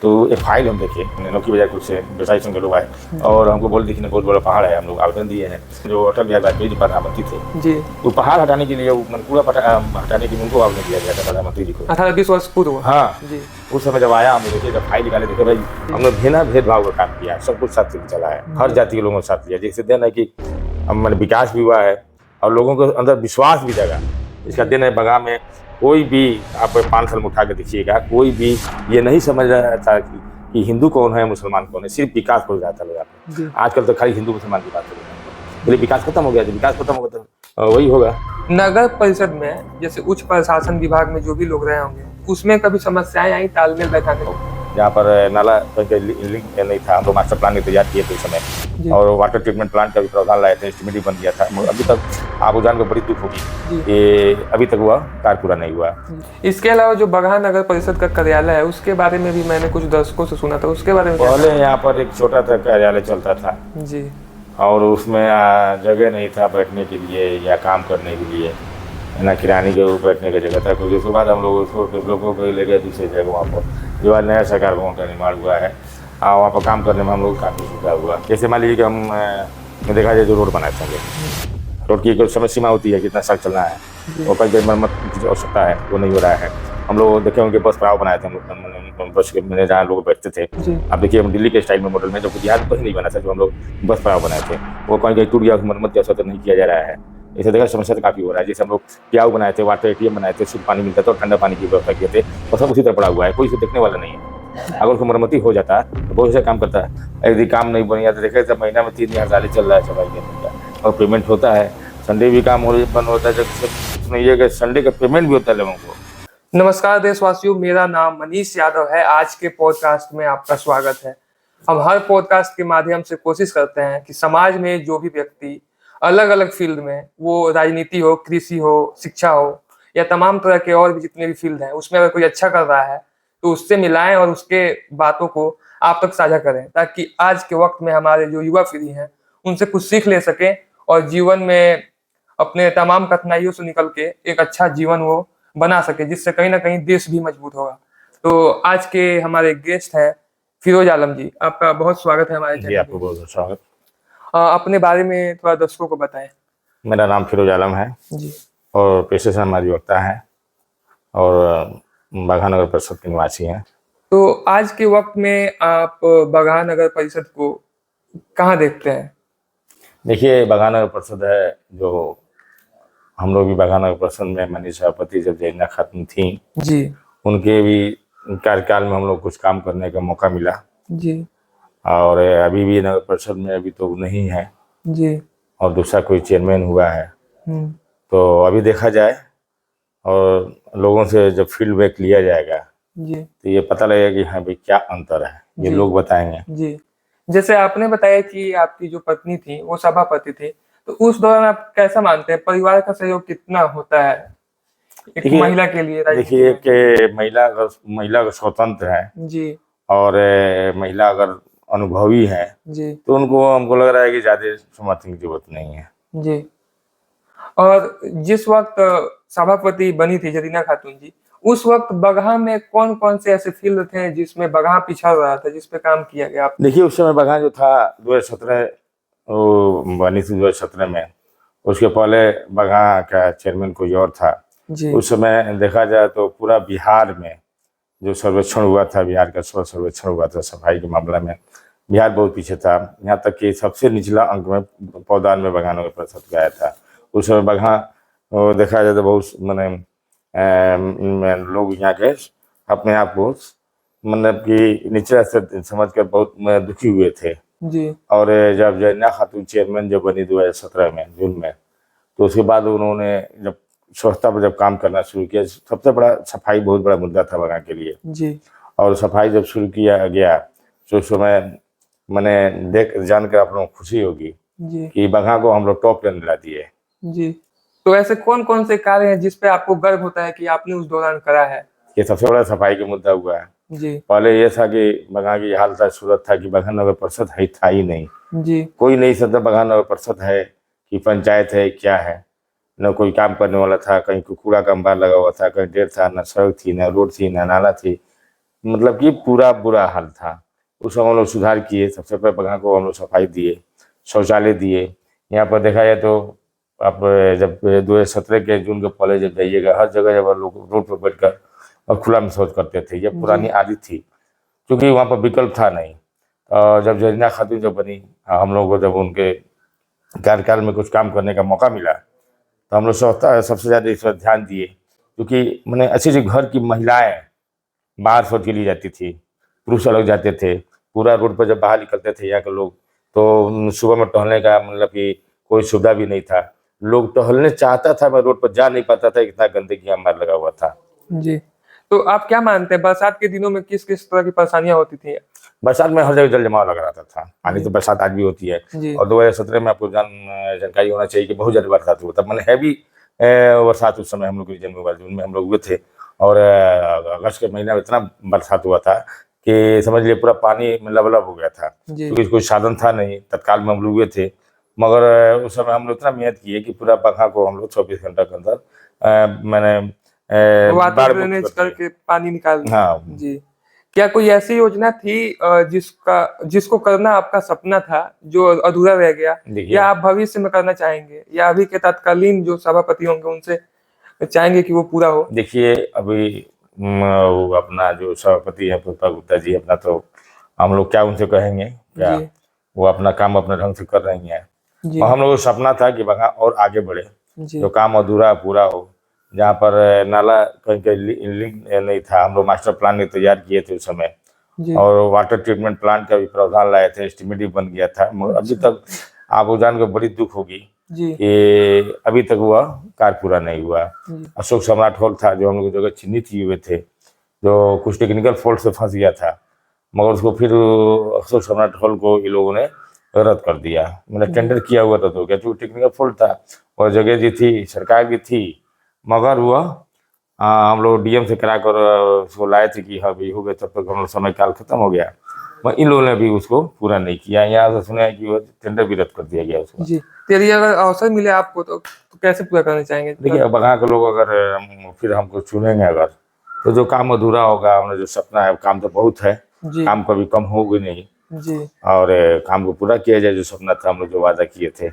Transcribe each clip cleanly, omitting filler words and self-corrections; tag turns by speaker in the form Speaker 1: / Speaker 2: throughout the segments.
Speaker 1: तो एक फाइल हम देखे नौकी बाजार कुछ से व्यवसायी संघ के लोग आए और हमको बोल देखिए बहुत बड़ा पहाड़ है, हम लोग आवेदन दिए हैं जो अटल बिहारी वाजपेयी जी प्रधानमंत्री थे
Speaker 2: जी।
Speaker 1: वो पहाड़ हटाने के लिए पूरा हटाने के लिए उनको आवेदन दिया गया था प्रधानमंत्री जी को
Speaker 2: 18-20 वर्ष पूर्व।
Speaker 1: हाँ
Speaker 2: जी।
Speaker 1: उस समय जब आया हम देखिए, जब फाइल निकाले देखे भाई हम लोग बिना भेदभाव का काम किया है, सब कुछ साथ चला है, हर जाति के लोगों को साथ लिया, जिससे देन है कि मैंने विकास भी हुआ है और लोगों के अंदर विश्वास भी जगा। इसका दिन है बगहा में कोई भी आप 5 साल में उठा के देखिएगा, कोई भी ये नहीं समझ रहा था कि हिंदू कौन है मुसलमान कौन है, सिर्फ विकास को जाता लोग। आजकल तो खाली हिंदू मुसलमान की बात कर रहे हैं, बोले विकास खत्म हो गया, तो विकास खत्म हो गया तो वही होगा।
Speaker 2: नगर परिषद में जैसे उच्च प्रशासन विभाग में जो भी लोग रहे होंगे उसमें कभी समस्याएं आई तालमेल बैठाने में?
Speaker 1: जहाँ पर नाला लिंक नहीं था, हम लोग मास्टर प्लान तैयार किए थे उस समय और वाटर ट्रीटमेंट प्लांट का भी प्रावधान लाए थे, एस्टिमेट भी बन गया था। अभी तक आपको जानकर बड़ी दुख होगी कि अभी तक वह कार्य पूरा नहीं हुआ।
Speaker 2: इसके अलावा जो बगहा नगर परिषद का कार्यालय है उसके बारे में भी मैंने कुछ दर्शकों से सुना था, उसके बारे में
Speaker 1: पहले यहाँ पर एक छोटा सा कार्यालय चलता था
Speaker 2: जी,
Speaker 1: और उसमें जगह नहीं था बैठने के लिए या काम करने के लिए, ना किरानी के ऊपर बैठने की जगह था। कुछ उसके बाद हम लोग उसको डेवलपों को ले गए दूसरी जगह वहाँ पर, जो आज नया सरकार भवन का निर्माण हुआ है और वहाँ पर काम करने में हम लोग काफ़ी सुविधा हुआ। जैसे मान लीजिए कि हम देखा जाए जो रोड बनाए थे, रोड की एक समय सीमा होती है कितना सड़क चलना है, वो कहीं मरम्मत की आवश्यकता है, वो नहीं हो रहा है। हम लोग देखे होंगे बस पड़ाव बनाए थे हम लोग, बस में जहाँ लोग बैठते थे। अब देखिए हम दिल्ली के स्टाइल में मॉडल में जो बिहार में नहीं बना था, जो हम लोग बस पड़ाव बनाए थे वो कहीं टूट गया, मरम्मत की आवश्यकता नहीं किया जा रहा है। इसे देखा समस्या तो काफ़ी हो रहा है। जैसे हम लोग प्याऊ बनाए थे, वाटर ATM बनाए थे, शुद्ध पानी मिलता था और ठंडा पानी की व्यवस्था किए थे, और सब उसी तरह पड़ा हुआ है, कोई इसे देखने वाला नहीं है। अगर उसको मरम्मति हो जाता तो बहुत से काम करता है। यदि काम नहीं बन जाता, देखे तो महीना में 3000 चल रहा है सफाई करने का और पेमेंट होता है, संडे भी काम बंद होता है, जब ये कि संडे का पेमेंट भी होता है लोगों को।
Speaker 2: नमस्कार देशवासियों, मेरा नाम मनीष यादव है। आज के पॉडकास्ट में आपका स्वागत है। हम हर पॉडकास्ट के माध्यम से कोशिश करते हैं कि समाज में जो भी व्यक्ति अलग अलग फील्ड में, वो राजनीति हो, कृषि हो, शिक्षा हो या तमाम तरह के और भी जितने भी फील्ड हैं, उसमें अगर कोई अच्छा कर रहा है तो उससे मिलाएं और उसके बातों को आप तक साझा करें, ताकि आज के वक्त में हमारे जो युवा पीढ़ी हैं उनसे कुछ सीख ले सकें और जीवन में अपने तमाम कठिनाइयों से निकल के एक अच्छा जीवन वो बना सके, जिससे कहीं ना कहीं देश भी मजबूत होगा। तो आज के हमारे गेस्ट हैं फिरोज आलम जी, आपका बहुत स्वागत है हमारे चैनल पे।
Speaker 1: आपको बहुत स्वागत।
Speaker 2: अपने बारे में थोड़ा दर्शकों को बताएं।
Speaker 1: मेरा नाम फिरोज आलम है
Speaker 2: जी,
Speaker 1: और पेशे से हमारी वक्ता है और बगहा नगर परिषद के निवासी हैं।
Speaker 2: तो आज के वक्त में आप बगहा नगर परिषद को कहाँ देखते हैं? देखिए
Speaker 1: बगहा नगर परिषद है, जो हम लोग भी बगहा नगर परिषद में माननीय सभापति जब जयना खातून थी
Speaker 2: जी,
Speaker 1: उनके भी कार्यकाल में हम लोग कुछ काम करने का मौका मिला
Speaker 2: जी,
Speaker 1: और अभी भी नगर परिषद में अभी तो नहीं है
Speaker 2: जी,
Speaker 1: और दूसरा कोई चेयरमैन हुआ है। तो अभी देखा जाए और लोगों से जब फीडबैक लिया जाएगा
Speaker 2: जी,
Speaker 1: तो ये पता लगेगा कि हाँ भाई क्या अंतर है, ये लोग बताएंगे।
Speaker 2: जी। जैसे आपने बताया कि आपकी जो पत्नी थी वो सभापति थी, तो उस दौरान आप कैसा मानते हैं, परिवार का सहयोग कितना होता है एक महिला के लिए?
Speaker 1: देखिए कि महिला अगर स्वतंत्र है
Speaker 2: जी,
Speaker 1: और महिला अगर अनुभवी है
Speaker 2: जी,
Speaker 1: तो हमको लग रहा है कि ज्यादा समर्थन की जरूरत नहीं है।
Speaker 2: जी। और जिस वक्त सभापति बनी थी जरीना खातून जी, उस वक्त बगहा में कौन कौन से ऐसे फील्ड थे जिसमें बगहा पिछड़ रहा था, जिस पे काम किया गया?
Speaker 1: देखिए उस समय बगहा जो था 2017 बनी थी 2017 में, उसके पहले बगहा का चेयरमैन कोई और था। उस समय देखा जाए तो पूरा बिहार में जो सर्वेक्षण हुआ था, बिहार का सर्वेक्षण हुआ था सफाई के मामला में, बिहार बहुत पीछे था। यहाँ तक कि सबसे निचला अंक में पौधान में बगहा नगर परिषद गया था। उस समय बगहा देखा जाए तो बहुत लोग यहाँ के अपने आप को मतलब कि निचला से समझ कर बहुत दुखी हुए थे जी। और जब जयना खातून चेयरमैन जब बनी 2017 में जून में, तो उसके बाद उन्होंने जब स्वच्छता पर जब काम करना शुरू किया, सबसे बड़ा सफाई बहुत बड़ा मुद्दा था बगहा के लिए जी। और सफाई जब शुरू किया गया तो उस समय मैंने देख जानकर आप लोगों को खुशी होगी जी कि बगहा को हम लोग टॉप 10 दिला दिए जी।
Speaker 2: तो ऐसे कौन कौन से कार्य हैं जिस पे आपको गर्व होता है कि आपने उस दौरान करा है?
Speaker 1: ये सबसे बड़ा सफाई का मुद्दा हुआ है
Speaker 2: जी।
Speaker 1: पहले ये था कि बगहा की हालत सूरत था कि बगहा नगर परिषद है था ही नहीं जी। कोई नहीं समझता बगहा नगर परिषद है कि पंचायत है क्या है, न कोई काम करने वाला था, कहीं कूड़ा का अंबार लगा हुआ था, कहीं ढेर था, न सड़क थी, न रोड थी, न नाला थी, मतलब कि पूरा बुरा हाल था। उस समय हम लोग सुधार किए, सबसे पहले बगहा को हम लोग सफाई दिए, शौचालय दिए। यहाँ पर देखा जाए तो आप जब 2017 के जून के पहले जब जाइएगा, हर जगह जब लोग रोड पर बैठकर और खुला में शौच करते थे। ये पुरानी
Speaker 2: जी
Speaker 1: आदत थी, क्योंकि वहाँ पर विकल्प था नहीं। और जब जरीना खातून जब बनी, हम लोगों को जब उनके कार्यकाल में कुछ काम करने का मौका मिला, तो हम लोग सबसे ज़्यादा इस पर ध्यान दिए, क्योंकि मैंने अच्छी अच्छी घर की महिलाएं बाहर शौच के लिए जाती थी, पुरुष अलग जाते थे। पूरा रोड पर जब बाहर निकलते थे यहाँ के लोग, तो सुबह में टहलने का मतलब कि कोई सुविधा भी नहीं था। लोग टहलने चाहता था, मैं रोड पर जा नहीं पाता था, इतना गंदगी हमारा लगा हुआ था।
Speaker 2: जी। तो आप क्या मानते हैं बरसात के दिनों में किस किस तरह की परेशानियां होती थी?
Speaker 1: बरसात में हर जगह जल जमाव लगा रहता था। पानी
Speaker 2: जी
Speaker 1: तो बरसात आज भी होती है।
Speaker 2: जी
Speaker 1: और 2017 में आपको जानकारी होना चाहिए कि बहुत ज़्यादा बरसात हुआ, तब मैंने हैवी बरसात उस समय हम लोग के जन्म वाले जून में हम लोग हुए थे। और अगस्त के महीने में इतना बरसात हुआ था कि समझ लिए पूरा पानी में लबलब हो गया था,
Speaker 2: जी
Speaker 1: क्योंकि कोई साधन था नहीं। तत्काल में हम लोग हुए थे, मगर उस समय हम लोग इतना मेहनत किए कि पूरा बगहा को हम लोग 24 घंटा के अंदर मैंने
Speaker 2: वाटर
Speaker 1: बाढ़ मुक्त
Speaker 2: ड्रेनेज
Speaker 1: कर दिया।
Speaker 2: करके पानी निकाल दिया।
Speaker 1: हाँ,
Speaker 2: जी। क्या कोई ऐसी योजना थी जिसको करना आपका सपना था जो अधूरा रह गया,
Speaker 1: देखिए
Speaker 2: या आप भविष्य में करना चाहेंगे, या अभी के तत्कालीन जो सभापति होंगे उनसे चाहेंगे कि वो पूरा हो?
Speaker 1: देखिए, अभी वो अपना जो सभापति है पुष्पा गुप्ता जी, अपना तो हम लोग क्या उनसे कहेंगे क्या,
Speaker 2: जी
Speaker 1: वो अपना काम अपने ढंग से कर रही हैं।
Speaker 2: जी
Speaker 1: और हम लोग को सपना था कि बगहा और आगे बढ़े,
Speaker 2: जी
Speaker 1: जो काम अधूरा पूरा हो। जहाँ पर नाला कहीं कहीं लिंक नहीं था, हम लोग मास्टर प्लान में तैयार किए थे उस समय।
Speaker 2: जी।
Speaker 1: और वाटर ट्रीटमेंट प्लांट का भी प्रावधान लाए थे, एस्टिमेट भी बन गया था, मगर अभी
Speaker 2: अच्छा।
Speaker 1: तक आपको जान के बड़ी दुख होगी
Speaker 2: जी
Speaker 1: कि अभी तक वह कार्य पूरा नहीं हुआ।
Speaker 2: जी
Speaker 1: अशोक सम्राट हॉल था, जो हम लोग की जगह चिन्हित किए हुए थे, जो कुछ टेक्निकल फॉल्ट से फंस गया था, मगर उसको फिर अशोक सम्राट हॉल को ये लोगों ने रद्द कर दिया। मैंने
Speaker 2: जी
Speaker 1: टेंडर किया हुआ था, तो क्या जो टेक्निकल फॉल्ट था, और जगह जी थी सरकार की थी, मगर वह हम लोग डीएम से करा कर उसको लाए थे कि हाँ भाई हो गया, तब तक हम लोग समय काल खत्म हो गया। मगर इन लोगों ने भी उसको पूरा नहीं किया। यहाँ से सुना है कि वो टेंडर भी रद्द कर दिया गया उसका।
Speaker 2: जी। तो यदि अगर अवसर मिले आपको तो कैसे पूरा करना चाहेंगे?
Speaker 1: देखिए, अब बगहा के लोग अगर फिर हमको चुनेंगे अगर, तो जो काम अधूरा होगा, हमारा जो सपना है, काम तो बहुत है,
Speaker 2: जी
Speaker 1: काम कभी कम होगा नहीं।
Speaker 2: जी।
Speaker 1: और काम को पूरा किया जाए, जो सपना था, हम लोग जो वादा किए थे।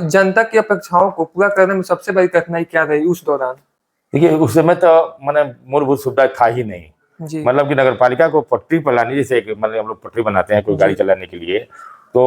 Speaker 2: जनता की अपेक्षाओं को पूरा करने में सबसे बड़ी कठिनाई क्या रही उस दौरान?
Speaker 1: देखिए, उस समय तो मैंने मूलभूत सुविधा था ही नहीं।
Speaker 2: जी
Speaker 1: मतलब कि नगर पालिका को पटरी पर लानी, जैसे मतलब हम लोग पटरी बनाते हैं कोई
Speaker 2: जी
Speaker 1: गाड़ी चलाने के लिए, तो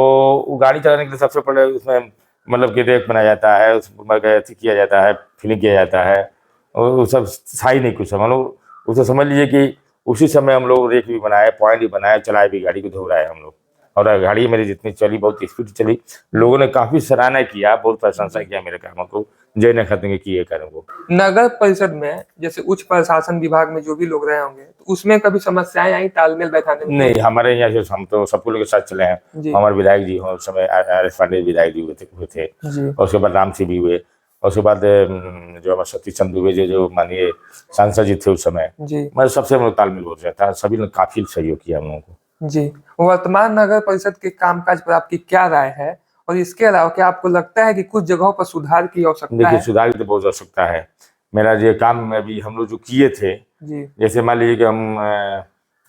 Speaker 1: वो गाड़ी चलाने के लिए सबसे पहले उसमें मतलब कि रेक बनाया जाता है, उसमें अथी किया जाता है, फिलिंग किया जाता है, और वो सब था ही नहीं कुछ। हम लोग उसे समझ लीजिए कि उसी समय हम लोग रेक भी बनाए, पॉइंट भी बनाए, चलाए भी, गाड़ी को धुलाए हम लोग। और गाड़ी मेरी जितनी चली, बहुत स्पीड चली। लोगों ने काफ़ी सराहना किया, बहुत प्रशंसा
Speaker 2: जी।
Speaker 1: किया मेरे कामों को, जय न खत्म किए कार्यों को।
Speaker 2: नगर परिषद में जैसे उच्च प्रशासन विभाग में जो भी लोग रहे होंगे, तो उसमें कभी समस्याएं आई तालमेल बैठाने में?
Speaker 1: नहीं, हमारे यहाँ जो हम तो सबको लोग के साथ चले हैं।
Speaker 2: जी
Speaker 1: हमारे विधायक जी हो, उस समय आर.एस. पांडे विधायक जी हुए थे।
Speaker 2: जी
Speaker 1: और उसके बाद राम सिंह भी हुए, और उसके बाद जो हमारे सतीश चंद्र दुबे जो माननीय सांसद जी थे उस समय,
Speaker 2: जी
Speaker 1: मैं सबसे हम लोग तालमेल हो रहा था। सभी ने काफी सहयोग किया हम लोगों को।
Speaker 2: जी। वर्तमान नगर परिषद के कामकाज पर आपकी क्या राय है, और इसके अलावा क्या आपको लगता है कि कुछ जगहों पर सुधार की आवश्यकता
Speaker 1: देखिए,
Speaker 2: है?
Speaker 1: सुधार की तो बहुत आवश्यकता है। मेरा जो काम में अभी हम लोग जो किए थे,
Speaker 2: जी
Speaker 1: जैसे मान लीजिए कि हम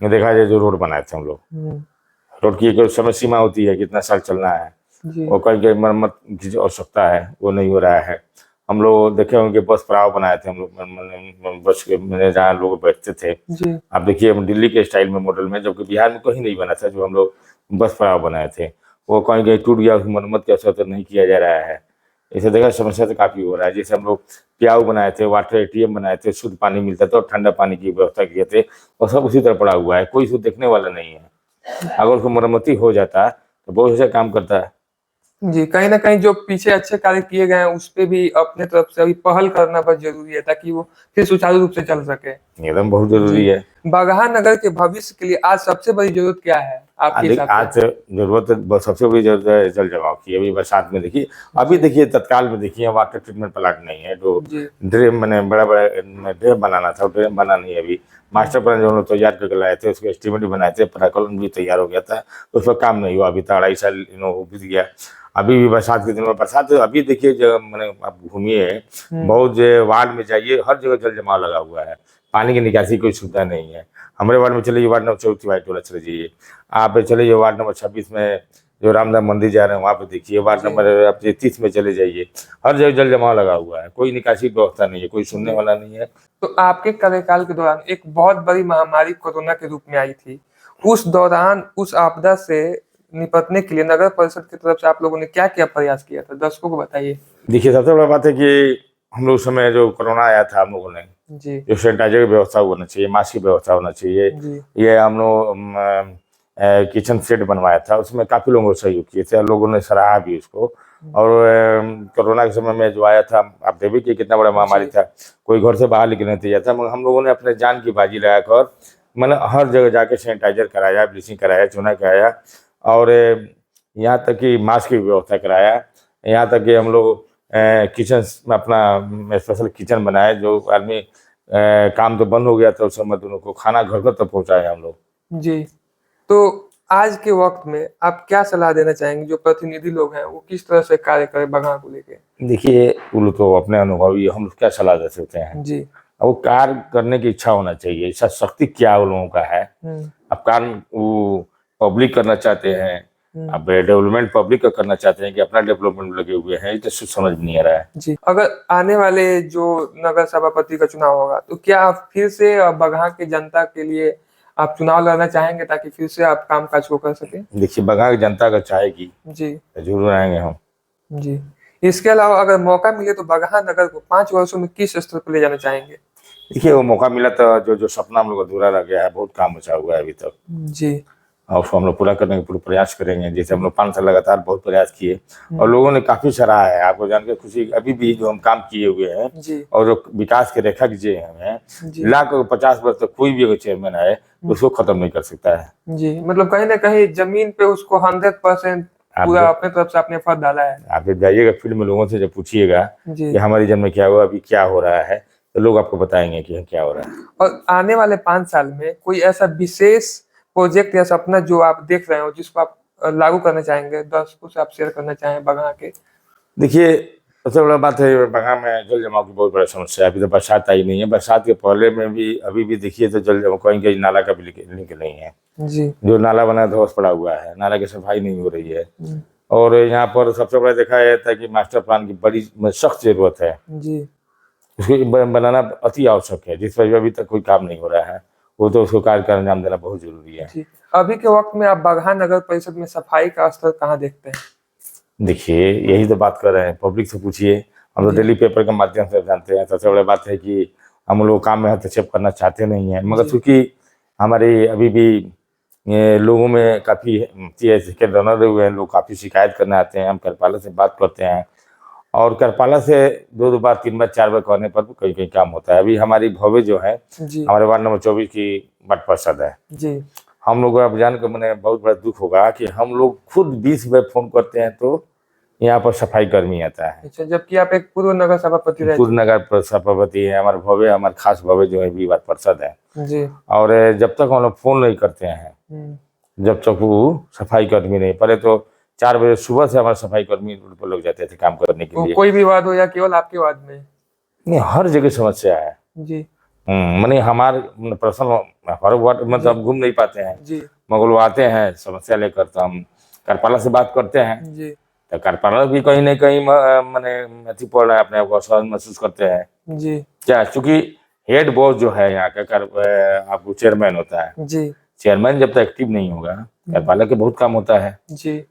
Speaker 1: देखा जाए जो रोड बनाए थे हम लोग, रोड की एक समय सीमा होती है, कितना साल चलना है,
Speaker 2: जी
Speaker 1: और कहीं कहीं मरम्मत की जो आवश्यकता है वो नहीं हो रहा है। हम लोग देखे होंगे बस पड़ाव बनाए थे हम लोग, बस के में जहाँ लोग बैठते थे।
Speaker 2: जी
Speaker 1: आप देखिए, हम दिल्ली के स्टाइल में मॉडल में, जबकि बिहार में कहीं नहीं बना था, जो हम लोग बस पड़ाव बनाए थे, वो कहीं कहीं टूट गया, उसकी मरम्मत की आवश्यकता नहीं किया जा रहा है। इसे देखा, समस्या तो काफ़ी हो रहा है। जैसे हम लोग प्याऊ बनाए थे, वाटर एटीएम बनाए थे, शुद्ध पानी मिलता था और ठंडा पानी की व्यवस्था किए थे, और सब उसी तरह पड़ा हुआ है, कोई इसको देखने वाला नहीं है। अगर उसको मरम्मति हो जाता तो बहुत अच्छा काम करता है।
Speaker 2: जी। कहीं ना कहीं जो पीछे अच्छे कार्य किए गए हैं उस पे भी अपने तरफ से अभी पहल करना बहुत जरूरी है, ताकि वो फिर सुचारू रूप से चल सके।
Speaker 1: एकदम बहुत जरूरी
Speaker 2: जी।
Speaker 1: है।
Speaker 2: बगहा नगर के भविष्य के लिए आज सबसे बड़ी जरूरत क्या है आपके
Speaker 1: देख,
Speaker 2: हिसाब
Speaker 1: आज
Speaker 2: से?
Speaker 1: जरूरत सबसे बड़ी जरूरत है जल जमाव की। अभी बरसात में देखिए, अभी देखिए तत्काल में देखिए, वाटर ट्रीटमेंट प्लांट नहीं है, जो
Speaker 2: जी
Speaker 1: ड्रेन मैंने बड़ा बड़ा ड्रेन बनाना था, ड्रेन बना नहीं है। अभी मास्टर प्लान जो हम लोग तैयार करके लाए थे, उसके एस्टिमेट भी बनाए थे, प्राकलन भी तैयार हो गया था, उस पर काम नहीं हुआ। अभी तक 2.5 साल बीत गया। अभी भी बरसात के दिन में, बरसात अभी देखिए, जब मैंने आप घूमिए, बहुत वार्ड में जाइए, हर जगह जल जमाव लगा हुआ है। पानी की निकासी की कोई सुविधा नहीं है। हमारे वार्ड में चलिए, वार्ड नंबर 24 वाइट टोला चले जाइए, आप चले जाइए वार्ड नंबर 26 में जो रामदास मंदिर जा रहे हैं वहाँ पे देखिए, वार्ड
Speaker 2: जी।
Speaker 1: नंबर आप 30 में चले जाइए, हर जगह जल जमाव लगा हुआ है, कोई निकासी की व्यवस्था नहीं है, कोई सुनने
Speaker 2: जी।
Speaker 1: वाला नहीं है।
Speaker 2: तो आपके कार्यकाल के दौरान एक बहुत बड़ी महामारी कोरोना के रूप में आई थी। उस दौरान उस आपदा से निपटने के लिए नगर परिषद की तरफ से आप लोगों ने क्या-क्या प्रयास किया था? दर्शकों को बताइए।
Speaker 1: देखिए, सबसे बड़ा बात है कि हम लोग उस समय जो कोरोना आया था, हम लोगों ने
Speaker 2: जी,
Speaker 1: जो सैनिटाइजर की व्यवस्था होना चाहिए, मास्क की व्यवस्था होना चाहिए,
Speaker 2: जी,
Speaker 1: ये हम लोग किचन सेट बनवाया था, उसमें काफ़ी लोगों ने सहयोग किए थे, लोगों ने सराहा भी उसको। और कोरोना के समय में जो आया था, आप देखिए कि कितना बड़ा महामारी
Speaker 2: जी,
Speaker 1: था, कोई घर से बाहर निकलने नहीं दिया था, मगर हम लोगों ने अपने जान की बाजी लगाकर मतलब हर जगह जाके सैनिटाइजर कराया, ब्लीचिंग कराया, चूना कराया, और यहाँ तक कि मास्क की व्यवस्था कराया, यहाँ तक कि हम लोग किचन में अपना स्पेशल किचन बनाए, जो आदमी काम तो बंद हो गया था उस समय, दोनों को खाना घर घर तक पहुँचाया हम लोग।
Speaker 2: जी। तो आज के वक़्त में आप क्या सलाह देना चाहेंगे जो प्रतिनिधि लोग हैं, वो किस तरह से कार्य करें बगहा को लेके?
Speaker 1: देखिए, वो लोग तो अपने अनुभवी, हम लोग क्या सलाह दे सकते हैं।
Speaker 2: जी।
Speaker 1: अब वो कार्य करने की इच्छा होना चाहिए, इच्छा शक्ति क्या उन लोगों का है।
Speaker 2: हुँ,
Speaker 1: अब काम वो पब्लिक करना चाहते हैं,
Speaker 2: हुँ।
Speaker 1: अब डेवलपमेंट पब्लिक का करना चाहते हैं कि अपना डेवलपमेंट लगे हुए हैं, ये तो कुछ समझ में नहीं आ रहा है।
Speaker 2: जी। अगर आने वाले जो नगर सभापति का चुनाव होगा, तो क्या आप फिर से बगहा की जनता के लिए आप चुनाव लड़ना चाहेंगे ताकि फिर से आप कामकाज को कर सकें?
Speaker 1: देखिए, बंगाल की जनता अगर चाहेगी
Speaker 2: जी,
Speaker 1: तो जरूर आएंगे हम।
Speaker 2: जी। इसके अलावा अगर मौका मिले तो बगहा नगर को 5 वर्षों में किस स्तर पर ले जाना चाहेंगे?
Speaker 1: देखिए, वो मौका मिला तो जो जो सपना हम लोग अधूरा रह गया है, बहुत काम बचा हुआ है अभी तक,
Speaker 2: जी।
Speaker 1: और उसको हम लोग पूरा करने का पूरा प्रयास करेंगे। जैसे हम लोग 5 साल लगातार बहुत प्रयास किए और लोगों ने काफ़ी सराहा है, आपको जानकर खुशी, अभी भी जो हम काम किए हुए हैं
Speaker 2: जी,
Speaker 1: और जो विकास के रेखा खींचे हैं,
Speaker 2: जी।
Speaker 1: लाख 50 वर्ष तक कोई भी अगर चेयरमैन है तो उसको खत्म नहीं कर सकता है।
Speaker 2: जी, मतलब कहीं न कहीं ज़मीन पे उसको 100%
Speaker 1: आप
Speaker 2: पूरा
Speaker 1: जब
Speaker 2: अपने तरफ से आपने एफर्ट डाला है।
Speaker 1: आप जब जाइएगा फील्ड में, लोगों से जब पूछिएगा
Speaker 2: जी।
Speaker 1: कि हमारे जन्म में क्या हुआ, अभी क्या हो रहा है, तो लोग आपको बताएंगे कि क्या हो रहा है।
Speaker 2: और आने वाले 5 साल में कोई ऐसा विशेष प्रोजेक्ट या सपना जो आप देख रहे हो जिसको आप लागू करना चाहेंगे, दर्शकों से आप शेयर करना चाहें बगहा के?
Speaker 1: देखिए, सबसे बड़ा बात है बंगाल में जल जमाव की बहुत बड़ा समस्या है। अभी तो बरसात आई नहीं है, बरसात के पहले में भी अभी भी देखिए तो जल जमाव कहीं कहीं नाला का भी लिंक नहीं है।
Speaker 2: जी।
Speaker 1: जो नाला बना धोस पड़ा हुआ है, नाला की सफाई नहीं हो रही है।
Speaker 2: हुँ,
Speaker 1: और यहाँ पर सबसे बड़ा देखा जाता है कि मास्टर प्लान की बड़ी सख्त जरूरत है,
Speaker 2: जी,
Speaker 1: उसको बनाना अति आवश्यक है, जिस पर अभी तक कोई काम नहीं हो रहा है, वो तो उसको कार्य का अंजाम देना बहुत जरूरी है।
Speaker 2: जी। अभी के वक़्त में आप बगहा नगर परिषद में सफाई का स्तर कहाँ देखते हैं?
Speaker 1: देखिए, यही तो बात कर रहे हैं, पब्लिक से पूछिए, हम तो
Speaker 2: जी।
Speaker 1: डेली पेपर के माध्यम से जानते हैं। सबसे बड़ी बात है कि हम लोग काम में हस्तक्षेप करना चाहते नहीं हैं, मगर
Speaker 2: जी।
Speaker 1: चूंकि हमारे अभी भी ये लोगों में काफ़ी के रनर हुए हैं, लोग काफ़ी शिकायत करने आते हैं, हम कार्यपालक से बात करते हैं, और कार्यपालक से 2 बार 3 बार 4 बार कहने पर भी कहीं कहीं काम होता है। अभी हमारी भव्य जो है,
Speaker 2: जी,
Speaker 1: हमारे वार्ड नंबर 24 की वार्ड पार्षद है,
Speaker 2: जी,
Speaker 1: हम लोग अब जान कर मैंने बहुत बड़ा दुख होगा कि हम लोग खुद 20 बार फोन करते हैं तो यहाँ पर सफाई कर्मी आता है।
Speaker 2: अच्छा, जबकि आप एक पूर्व नगर सभापति रह
Speaker 1: पूर्व
Speaker 2: चुके
Speaker 1: नगर सभापति है, हमारे भव्य, हमारे खास भव्य जो है विवाद पार्षद है।
Speaker 2: हैं। जी।
Speaker 1: और जब तक हम लोग फोन नहीं करते हैं,
Speaker 2: हुँ,
Speaker 1: जब तक वो सफाई कर्मी नहीं, पहले तो 4 बजे सुबह से हमारे सफाई कर्मी रोड पर लग जाते थे काम करने के
Speaker 2: वो
Speaker 1: लिए।
Speaker 2: कोई भी वार्ड हो या केवल आपके वार्ड में?
Speaker 1: नहीं, हर जगह समस्या है।
Speaker 2: जी,
Speaker 1: माने हमारे पर्सनल हर वार्ड मतलब हम घूम नहीं पाते हैं,
Speaker 2: जी,
Speaker 1: मगर वो आते हैं समस्या लेकर, तो हम कार्यपालक से बात करते हैं,
Speaker 2: जी,
Speaker 1: तो कार्यपालक भी कहीं ना कहीं मैंने अथी पड़ रहा है, अपने आप को असहज महसूस करते हैं।
Speaker 2: जी,
Speaker 1: क्या, चूंकि हेड बॉस जो है यहाँ का आपको चेयरमैन होता है,
Speaker 2: जी,
Speaker 1: चेयरमैन जब तक एक्टिव नहीं होगा, कार्यपालक के बहुत काम होता है।
Speaker 2: जी,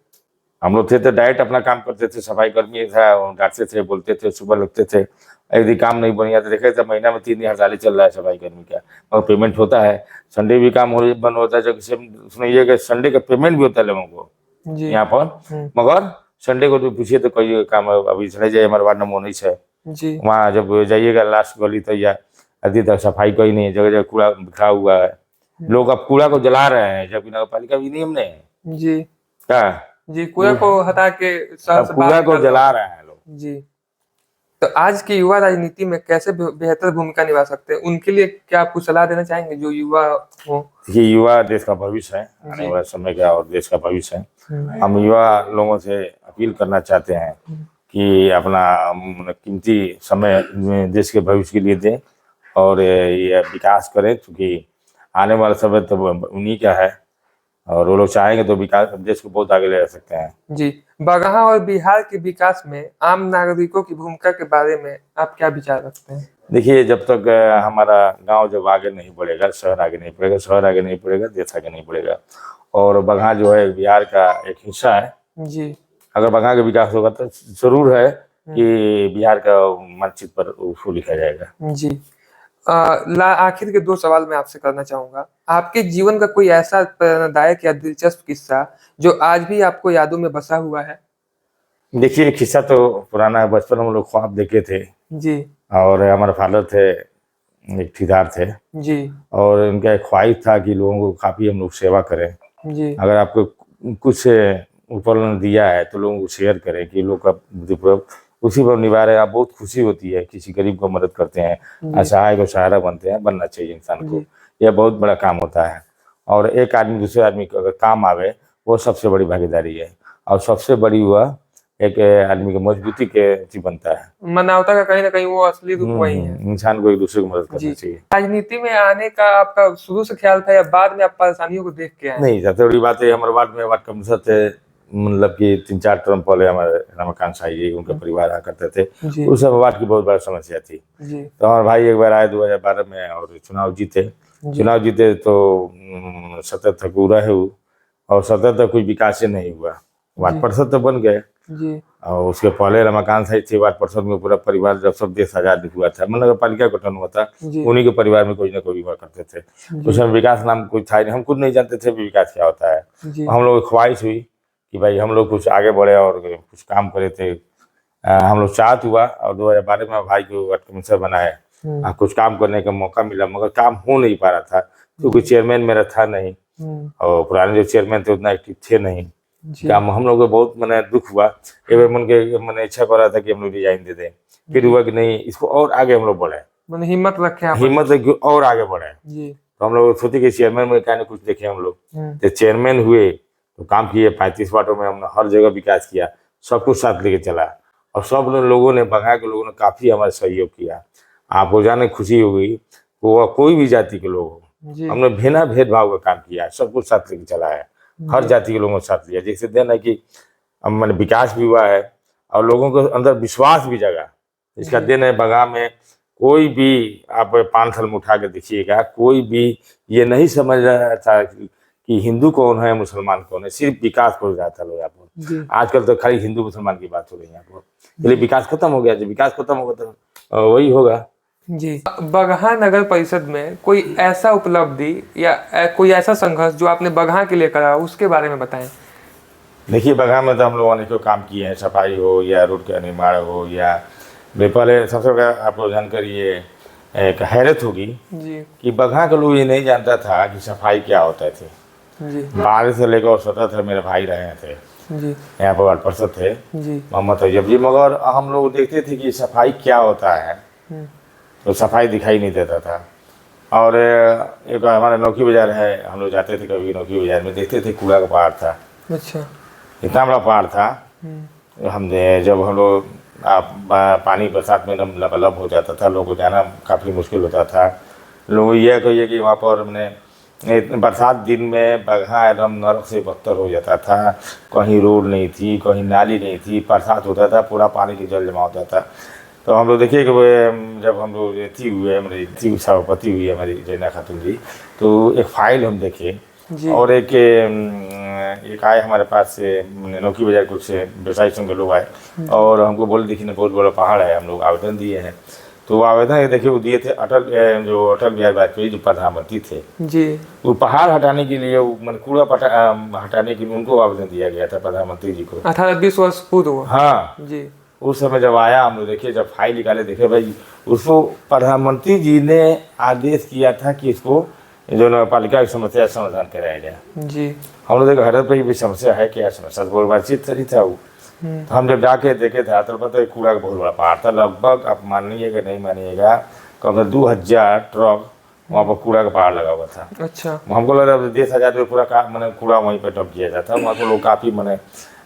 Speaker 1: हम लोग थे तो डायरेक्ट अपना काम करते थे, सफाई कर्मी था, डांटते थे, बोलते थे, सुबह लगते थे, यदि काम नहीं बढ़िया तो देखे तो महीना में 3 दिन हड़ताली चल रहा है सफाई कर्मी का, और पेमेंट होता है। संडे भी काम बंद होता है, जबकि सुनिए कि संडे का पेमेंट भी होता है लोगों को
Speaker 2: जी,
Speaker 1: यहाँ पर,
Speaker 2: हुँ,
Speaker 1: मगर संडे को तो पूछिए तो कोई काम, अभी चले जाइए हमारे वार्ड नंबर 19 है,
Speaker 2: जी,
Speaker 1: वहाँ जब जाइएगा लास्ट गली तो या अभी तक सफाई कोई नहीं है, जगह जगह कूड़ा बिखरा हुआ है, लोग अब कूड़ा को जला रहे हैं, जबकि नगर पालिका भी नियम नहीं है
Speaker 2: जी,
Speaker 1: क्या,
Speaker 2: जी, कूड़ा को हटा के शहर
Speaker 1: अब
Speaker 2: से
Speaker 1: कूड़ा
Speaker 2: बाहर
Speaker 1: को
Speaker 2: निकाल दो।
Speaker 1: जला रहे हैं लोग।
Speaker 2: जी। तो आज की युवा राजनीति में कैसे बेहतर भूमिका निभा सकते हैं? उनके लिए क्या आप कुछ सलाह देना चाहेंगे जो युवा हो?
Speaker 1: ये युवा देश का भविष्य है, आने
Speaker 2: जी।
Speaker 1: वाले समय का और देश का भविष्य है।
Speaker 2: हुँ,
Speaker 1: हम युवा लोगों से अपील करना चाहते हैं कि अपना कीमती समय देश के भविष्य के लिए दें, और ये विकास करें, क्योंकि आने वाला समय तो उन्हीं का है, और वो लोग चाहेंगे तो विकास देश को बहुत आगे ले जा सकते हैं।
Speaker 2: जी, बगहा और बिहार के विकास में आम नागरिकों की भूमिका के बारे में आप क्या विचार रखते हैं?
Speaker 1: देखिए, जब तक हमारा गांव जब आगे नहीं बढ़ेगा, शहर आगे नहीं बढ़ेगा, शहर आगे नहीं बढ़ेगा, देश आगे नहीं बढ़ेगा। और बगहा जो है बिहार का एक हिस्सा है।
Speaker 2: जी।
Speaker 1: अगर बगहा का विकास होगा तो जरूर है कि बिहार का मानचित्र पर उसको लिखा जाएगा।
Speaker 2: जी। आखिर के 2 सवाल मैं आपसे करना चाहूंगा। आपके जीवन का कोई ऐसा प्रेरणादायक या दिलचस्प किस्सा जो आज भी आपको यादों में बसा हुआ है?
Speaker 1: देखिए, एक किस्सा तो पुराना है। बचपन में हम लोग ख्वाब देखे थे,
Speaker 2: जी।
Speaker 1: और हमारे फादर थे, एक ठेकेदार थे,
Speaker 2: जी।
Speaker 1: और उनका एक ख्वाहिश था कि लोगों को काफ़ी हम लोग सेवा करें।
Speaker 2: जी।
Speaker 1: अगर आपको कुछ ऊपर ने दिया है तो लोगों को शेयर करें कि लोग का बुद्धिपूर्वक उसी पर निभा रहे हैं। आप बहुत खुशी होती है, किसी गरीब को मदद करते हैं, असहाय को सहारा बनते हैं, बनना चाहिए इंसान को। यह बहुत बड़ा काम होता है, और एक आदमी दूसरे आदमी को अगर काम आवे, वो सबसे बड़ी भागीदारी है। और सबसे बड़ी वह एक आदमी की मजबूती के चीज बनता है।
Speaker 2: मानवता का कहीं ना कहीं वो असली रूप वही है।
Speaker 1: इंसान को एक दूसरे को मदद करना चाहिए।
Speaker 2: राजनीति में आने का आपका शुरू से ख्याल था या बाद में आप परेशानियों को देख के आए?
Speaker 1: नहीं, सबसे बड़ी बात है, हमारे वार्ड में वार्ड कमिश्नर थे, मतलब कि 3-4 टर्म पहले हमारे रमाकांत शाही जी, उनके परिवार आया करते थे। उस समय वार्ड की बहुत बड़ी समस्या थी। तो हमारे भाई एक बार आए 2012 में, और चुनाव जीते तो सतत तक पूरा है, और सतत तक कोई विकास नहीं हुआ। वार्ड परिषद तो बन गए, और उसके पहले रमाकांत साहिब थे वार्ड परिषद में। पूरा परिवार जब सब देश आजाद हुआ था, मतलब नगर पालिका गठन हुआ था, उन्हीं के परिवार में कोई ना कोई हुआ करते थे। उसमें विकास नाम कोई था नहीं, हम खुद नहीं जानते थे विकास क्या होता है। हम लोग की ख्वाहिश हुई कि भाई हम लोग कुछ आगे बढ़े और कुछ काम करे थे। हम लोग चाहत हुआ, और 2012 में भाई को वार्ड कमिश्नर बनाए। कुछ काम करने का मौका मिला, मगर काम हो नहीं पा रहा था, क्योंकि चेयरमैन मेरा था नहीं, और पुराने जो चेयरमैन थे उतना एक्टिव थे नहीं। काम हम लोग को बहुत मैंने दुख हुआ। एक बार मैंने इच्छा कर रहा था कि हम लोग डिजाइन दे दें, फिर हुआ कि नहीं, इसको और आगे हम लोग बढ़े,
Speaker 2: मैंने हिम्मत रखे
Speaker 1: और आगे बढ़े। तो हम लोग सोचे कि चेयरमैन में क्या कुछ देखे हम लोग। जब चेयरमैन हुए तो काम किए, 35 वार्डों में हमने हर जगह विकास किया, सब कुछ साथ लेके चला, और सब लोगों ने, बगहा के लोगों ने काफी हमारा सहयोग किया। आपको जाने खुशी होगी, वो कोई भी जाति के लोग हो, हमने बिना भेदभाव का काम किया, सब कुछ साथ लेके चला है, हर जाति के लोगों को साथ लिया। जिससे देना है कि मैंने विकास भी हुआ है, और लोगों के अंदर विश्वास भी जगा। इसका दिन है, बगहा में कोई भी आप पान थल में उठा के देखिएगा, कोई भी ये नहीं समझ रहा था कि हिंदू कौन है, मुसलमान कौन है, सिर्फ विकास को जाता लोग। यहाँ पर आजकल तो खाली हिंदू मुसलमान की बात हो रही है यहाँ पर, इसलिए विकास खत्म हो गया। जब विकास खत्म होगा तो वही होगा। जी।
Speaker 2: बगहा नगर परिषद में कोई ऐसा उपलब्धि या कोई ऐसा संघर्ष जो आपने बगहा के लिए करा, उसके बारे में बताएं।
Speaker 1: देखिए, बगहा में तो हम लोगों ने जो काम किए हैं, सफाई हो या रोड का निर्माण हो, या पहले सबसे बड़ा आपको जानकारी ये एक हैरत होगी कि बगहा के लोग ये नहीं जानता था कि सफाई क्या होता थे। 12 से लेकर 17 तक मेरे भाई रहे थे, यहाँ पर वार्ड पार्षद थे मोहम्मद तैयब जी, मगर हम लोग देखते थे कि सफाई क्या होता है, तो सफाई दिखाई नहीं देता था। और एक हमारा नौकी बाजार है, हम लोग जाते थे कभी नौकी बाजार में, देखते थे कूड़ा का पहाड़ था।
Speaker 2: अच्छा।
Speaker 1: इतना बड़ा पहाड़ था। हमने जब हम लोग पानी बरसात में लबालब हो जाता था, लोगों को जाना काफ़ी मुश्किल होता था। लोग यह कहिए कि वहाँ पर हमने बरसात दिन में बगहा एकदम नरक से बदतर हो जाता था। कहीं रोड नहीं थी, कहीं नाली नहीं थी, बरसात होता था, पूरा पानी की जल जमा होता था। तो हम लोग देखिए कि जब हम लोग थी हुए हमारी थी सभापति हुई हमारी जैना खातून जी, तो एक फाइल हम देखे, और एक आए हमारे पास से नौकी बाजार कुछ व्यवसायी संघ के लोग आए, और हमको बोले देखिए ना बहुत बड़ा पहाड़ है, हम लोग आवेदन दिए हैं। तो आवेदन देखिए वो दिए थे अटल बिहारी वाजपेयी जो प्रधानमंत्री थे जी, वो पहाड़ हटाने के लिए, कूड़ा हटाने के लिए उनको आवेदन दिया गया था प्रधानमंत्री जी को।
Speaker 2: 18-20 वर्ष पूर्व।
Speaker 1: हाँ जी। उस समय जब आया हम लोग देखिए, जब फाइल निकाले देखे भाई, उसको प्रधानमंत्री जी ने आदेश किया था कि इसको जो नगर पालिका की समस्या समाधान कराया जाए जी। हम लोग देखो हर पे भी समस्या है, क्या समस्या, बातचीत सही था वो। तो हम जब जाके देखे थे तो पता है कूड़ा का बहुत बड़ा पहाड़ था, लगभग आप मानिएगा नहीं मानिएगा कम 2000 ट्रक वहाँ पर कूड़ा का पहाड़ लगा हुआ था। अच्छा। हमको लग रहा है देश आजाद में पूरा मैंने कूड़ा वहीं पर डंप किया जाता, वहाँ को लोग काफ़ी मैंने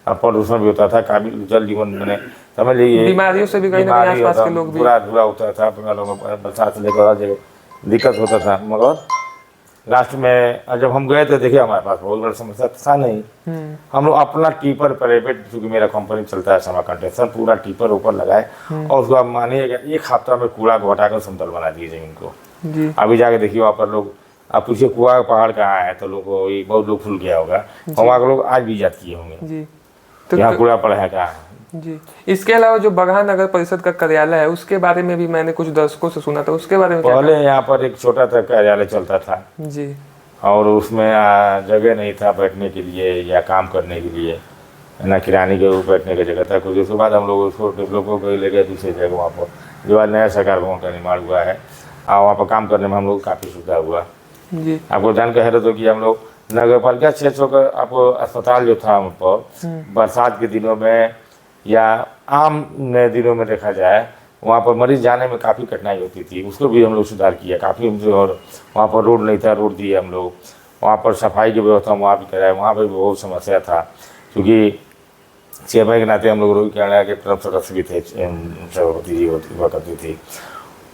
Speaker 1: और प्रदूषण भी होता था, काफी जल जीवन मैंने समझ लीजिए
Speaker 2: बीमारियों से भी कहीं ना कहीं
Speaker 1: बीमारी
Speaker 2: आसपास
Speaker 1: होता,
Speaker 2: के लोग भी।
Speaker 1: पूरा धुला होता था, पूरा लोगों को बरसात से लेकर हर जगह दिक्कत होता था। मगर लास्ट में जब हम गए तो देखिए हमारे पास बहुत बड़ा समस्या था नहीं। हम लोग अपना टीपर प्राइवेट, चूंकि मेरा कंपनी चलता है समा कंस्ट्रक्शन, पूरा टीपर ऊपर लगाए और उसको आप मानिएगा 1 हफ्ता में कूड़ा को हटाकर समतल बना दिए जमीन को।
Speaker 2: जी
Speaker 1: अभी जाके देखिए वहाँ पर लोग, आप पूछिए कुआ पहाड़ कहाँ है तो लोग वही बहुत लोग भूल गया होगा, और वहाँ के लोग आज भी याद किए होंगे
Speaker 2: जी
Speaker 1: यहाँ कूड़ा पड़ा है कहाँ है।
Speaker 2: जी। इसके अलावा जो बगहा नगर परिषद का कार्यालय है उसके बारे में भी मैंने कुछ दर्शकों से सुना था, उसके बारे में क्या
Speaker 1: पहले यहाँ पर एक छोटा सा कार्यालय चलता था
Speaker 2: जी
Speaker 1: और उसमें जगह नहीं था बैठने के लिए या काम करने के लिए, ना किरानी के ऊपर बैठने की जगह था। कुछ उसके बाद हम लोग उसको डेवलपर को ले गए दूसरी जगह वहाँ पर, जो आज नया सरकार भवन का निर्माण हुआ है, और वहाँ पर काम करने में हम लोग काफ़ी सुविधा हुआ।
Speaker 2: जी
Speaker 1: आपको जानकर हैरत हो कि हम लोग नगर पालिका क्षेत्रों का आपको अस्पताल जो था हम पर बरसात के दिनों में या आम दिनों में देखा जाए, वहाँ पर मरीज जाने में काफ़ी कठिनाई होती थी, उसको भी हम लोग सुधार किया काफ़ी हमसे। और वहाँ पर रोड नहीं था, रोड दिए हम लोग। वहाँ पर सफाई की व्यवस्था वहाँ भी कराए, वहाँ पर भी बहुत समस्या था, क्योंकि चेयरमैन के नाते हम लोग रोहित कैमरा के तरफ सदस्य भी थे, सभापति जी हुआ करती थी।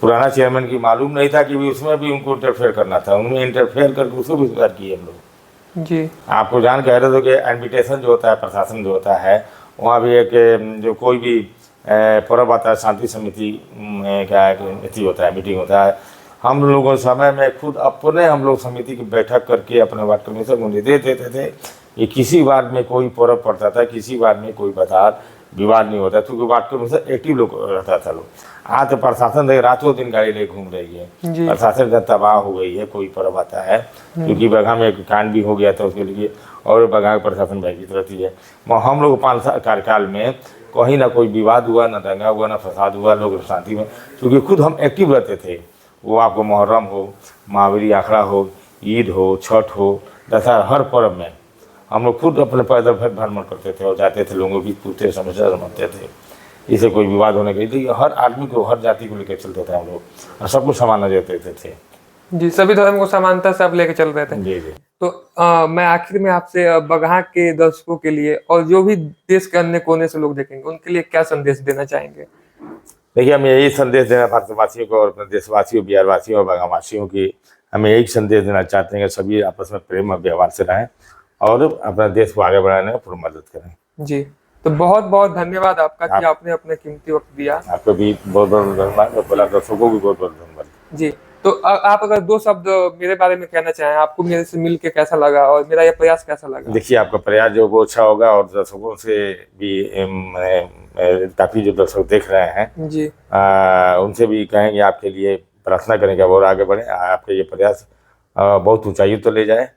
Speaker 1: पुराना चेयरमैन की मालूम नहीं था कि भी उसमें भी उनको इंटरफेयर करना था, उनमें इंटरफेयर करके उसको भी सुधार किए हम लोग।
Speaker 2: जी
Speaker 1: आपको जान कह रहे थे कि इन्विटेशन जो होता है, प्रशासन जो होता है, वहाँ भी एक जो कोई भी पर्व आता है, शांति समिति में क्या अथी होता है, मीटिंग होता है, हम लोगों समय में खुद अपने हम लोग समिति की बैठक करके अपने वार्ड कमीशनर को निर्देश देते थे कि किसी वार्ड में कोई पर्व पड़ता था, किसी वार्ड में कोई विवाद नहीं होता, क्योंकि वार्ड कमीशनर एक्टिव लोग रहता था। लोग आज तो प्रशासन देख रातों दिन गाड़ी लेके घूम रही है, प्रशासन इतना तबाह हो गई है। कोई पर्व आता है, क्योंकि बगहा में एक कांड भी हो गया था उसके लिए, और बगहा का प्रशासन भयभीत रहती है। हम लोग 5 साल कार्यकाल में कहीं ना कोई विवाद हुआ, ना दंगा हुआ, ना फसाद हुआ, लोग शांति में, क्योंकि खुद हम एक्टिव रहते थे। वो आपको मुहर्रम हो, महावीर आखड़ा हो, ईद हो, छठ हो, दशहरा, हर पर्व में हम लोग खुद अपने पैदल भ्रमण करते थे और जाते थे, लोगों की पूछते समस्या समझते थे। इससे कोई विवाद होने के लिए हर आदमी को, हर जाति को लेकर चलते थे हम लोग, और सबको समान नजर देते थे।
Speaker 2: जी, सभी धर्म को समानता से आप लेके चल रहे थे।
Speaker 1: जी जी।
Speaker 2: तो मैं आखिर में आपसे बगहा के दर्शकों के लिए और जो भी देश के अन्य कोने से लोग देखेंगे उनके लिए क्या संदेश देना चाहेंगे?
Speaker 1: देखिए, हम यही संदेश देना भारतवासियों को और अपने देशवासियों, बिहार वासियों और बगहा वासियों की, हमें यही संदेश देना चाहते हैं कि सभी आपस में प्रेम और व्यवहार से रहें और अपने देश को आगे बढ़ाने में पूरी मदद करें।
Speaker 2: जी, तो बहुत बहुत धन्यवाद आपका कि आपने अपने कीमती वक्त दिया।
Speaker 1: आपको भी बहुत बहुत धन्यवाद और बोला दर्शकों को भी बहुत बहुत धन्यवाद।
Speaker 2: जी, तो आप अगर 2 शब्द मेरे बारे में कहना चाहें, आपको मेरे से मिल के कैसा लगा और मेरा ये प्रयास कैसा लगा?
Speaker 1: देखिए, आपका प्रयास जो वो अच्छा होगा, और दर्शकों से भी काफ़ी जो दर्शक देख रहे हैं
Speaker 2: जी,
Speaker 1: उनसे भी कहेंगे, आपके लिए प्रार्थना करेंगे और आगे बढ़ें, आपके ये प्रयास बहुत ऊंचाई तो ले जाए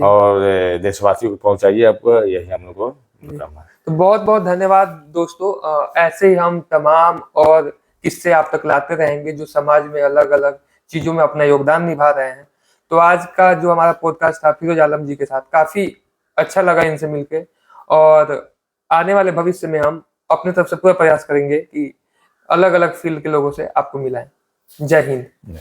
Speaker 1: और देशवासियों को पहुंचाइए। आपको यही हम लोग को काम है।
Speaker 2: तो बहुत बहुत धन्यवाद दोस्तों। ऐसे ही हम तमाम और किस्से आप तक लाते रहेंगे जो समाज में अलग अलग चीजों में अपना योगदान निभा रहे हैं। तो आज का जो हमारा पॉडकास्ट था फिरोज आलम जी के साथ, काफी अच्छा लगा इनसे मिलके, और आने वाले भविष्य में हम अपने तरफ से पूरा प्रयास करेंगे कि अलग अलग फील्ड के लोगों से आपको मिलाएं। जय हिंद।